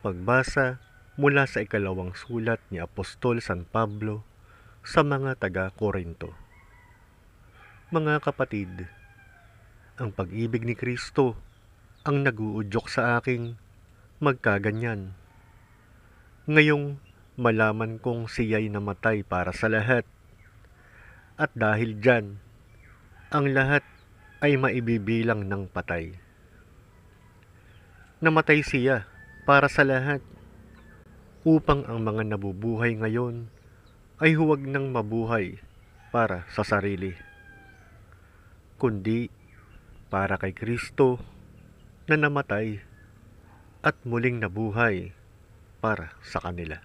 Pagbasa mula sa ikalawang sulat ni Apostol San Pablo sa mga taga-Korinto. Mga kapatid, ang pag-ibig ni Kristo ang nag-uudyok sa aking magkaganyan. Ngayong malaman kong siya'y namatay para sa lahat, at dahil dyan, ang lahat ay maibibilang ng patay. Namatay siya para sa lahat, upang ang mga nabubuhay ngayon ay huwag nang mabuhay para sa sarili, kundi para kay Kristo na namatay at muling nabuhay para sa kanila.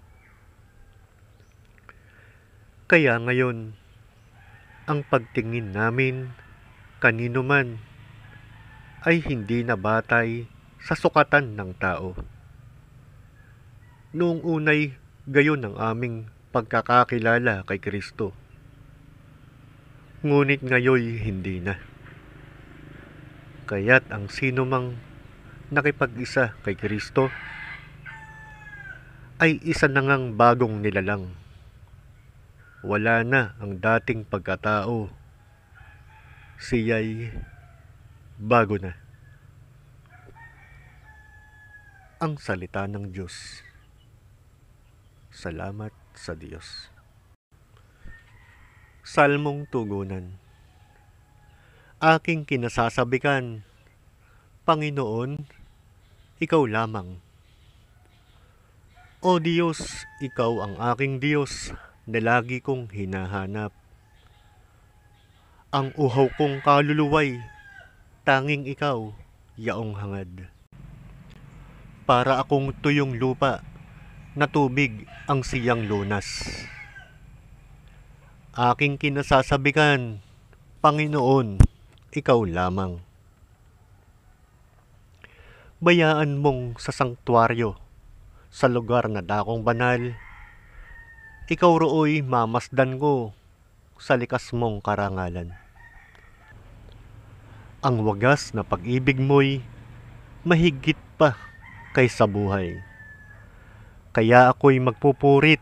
Kaya ngayon, ang pagtingin namin kanino man ay hindi na batay sa sukatan ng tao. Noong unay gayon ang aming pagkakakilala kay Kristo. Ngunit ngayoy hindi na. Kaya't ang sino mang nakipag-isa kay Kristo ay isa na ngang bagong nilalang. Wala na ang dating pagkatao. Siya'y bago na. Ang salita ng Diyos. Salamat sa Diyos. Salmong tugunan. Aking kinasasabikan, Panginoon, Ikaw lamang. O Diyos, Ikaw ang aking Diyos na lagi kong hinahanap. Ang uhaw kong kaluluway, tanging Ikaw, yaong hangad. Para akong tuyong lupa, na tubig ang siyang lunas. Aking kinasasabikan, Panginoon, Ikaw lamang. Bayaan mong sa sangtuaryo, sa lugar na dakong banal, Ikaw rooy mamasdan ko sa likas mong karangalan. Ang wagas na pag-ibig mo'y mahigit pa kaysa buhay. Kaya ako'y magpupurit,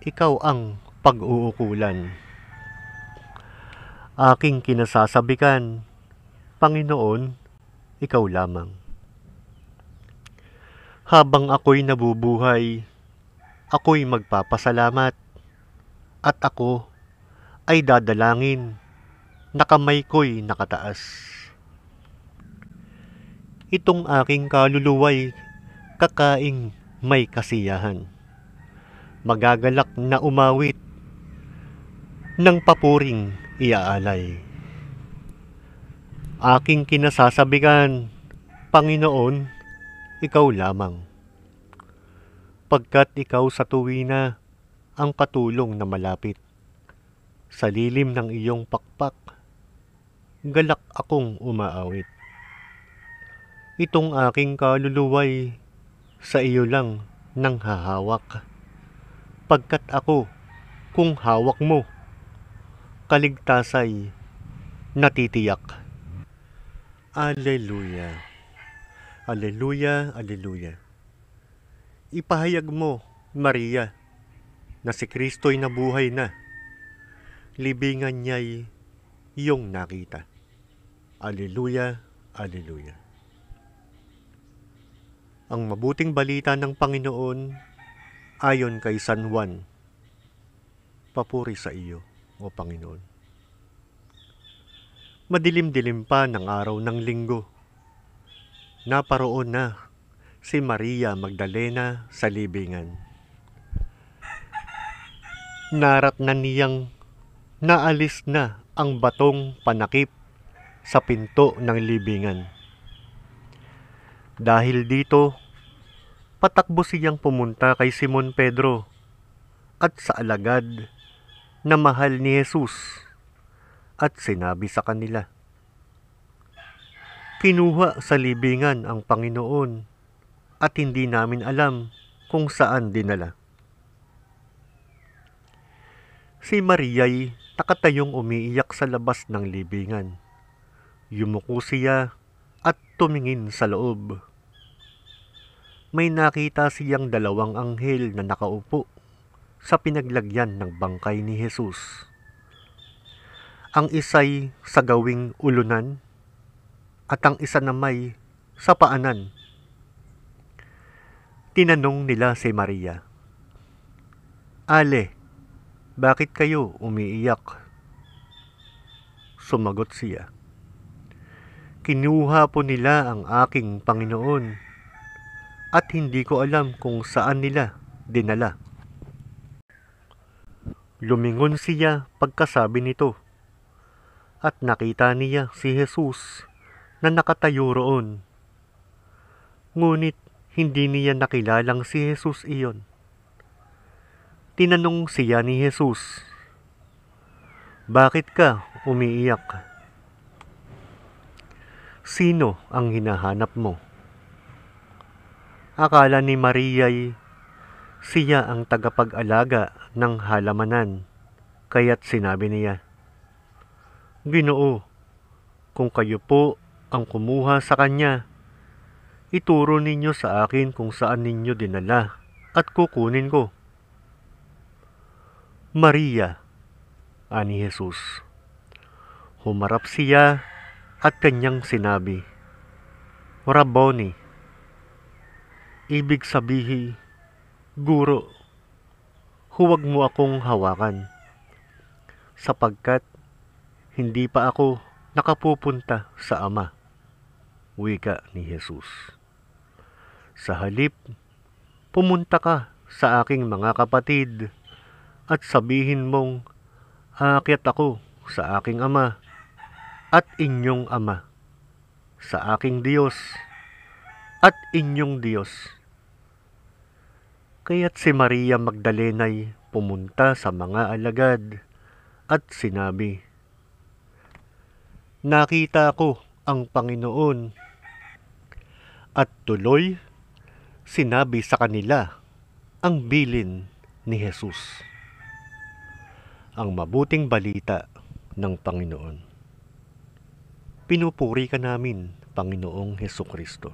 Ikaw ang pag-uukulan. Aking kinasasabikan, Panginoon, Ikaw lamang. Habang ako'y nabubuhay, ako'y magpapasalamat, at ako ay dadalangin na kamay ko'y nakataas. Itong aking kaluluway kakaing may kasiyahan. Magagalak na umawit ng papuring iaalay. Aking kinasasabikan, Panginoon, Ikaw lamang. Pagkat Ikaw sa tuwina ang katulong na malapit. Sa lilim ng iyong pakpak, galak akong umaawit. Itong aking kaluluway sa iyo lang nang hahawak. Pagkat ako, kung hawak mo, kaligtasay natitiyak. Alleluia. Alleluia, alleluia. Ipahayag mo, Maria, na si Kristo'y nabuhay na. Libingan niya'y iyong nakita. Alleluia, alleluia. Ang mabuting balita ng Panginoon ayon kay San Juan. Papuri sa iyo, O Panginoon. Madilim-dilim pa ng araw ng linggo. Naparoon na si Maria Magdalena sa libingan. Naratnan niyang naalis na ang batong panakip sa pinto ng libingan. Dahil dito, patakbo siyang pumunta kay Simon Pedro at sa alagad na mahal ni Jesus at sinabi sa kanila, Kinuha sa libingan ang Panginoon at hindi namin alam kung saan dinala. Si Maria'y nakatayong umiiyak sa labas ng libingan. Yumuko siya at tumingin sa loob. may nakita siyang dalawang anghel na nakaupo sa pinaglagyan ng bangkay ni Jesus. Ang isa'y sa gawing ulunan at ang isa namay sa paanan. Tinanong nila si Maria, "Ale, bakit kayo umiiyak?" Sumagot siya, "Kinuha po nila ang aking Panginoon at hindi ko alam kung saan nila dinala." Lumingon siya pagkasabi nito at nakita niya si Jesus na nakatayo roon. Ngunit hindi niya nakilalang si Jesus iyon. Tinanong siya ni Jesus, "Bakit ka umiiyak? Sino ang hinahanap mo?" Akala ni Maria'y siya ang tagapag-alaga ng halamanan, kaya't sinabi niya, "Ginoo, kung kayo po ang kumuha sa kanya, ituro ninyo sa akin kung saan ninyo dinala at kukunin ko." "Maria," ani Jesus. Humarap siya at kanyang sinabi, "Rabboni," ibig sabihin, "Guro, huwag mo akong hawakan, sapagkat hindi pa ako nakapupunta sa Ama," wika ni Jesus. "Sa halip, pumunta ka sa aking mga kapatid at sabihin mong, aakyat ako sa aking Ama at inyong Ama, sa aking Diyos at inyong Diyos." Kaya't si Maria Magdalena'y pumunta sa mga alagad at sinabi, "Nakita ko ang Panginoon," at tuloy sinabi sa kanila ang bilin ni Jesus. Ang mabuting balita ng Panginoon. Pinupuri ka namin, Panginoong Hesukristo.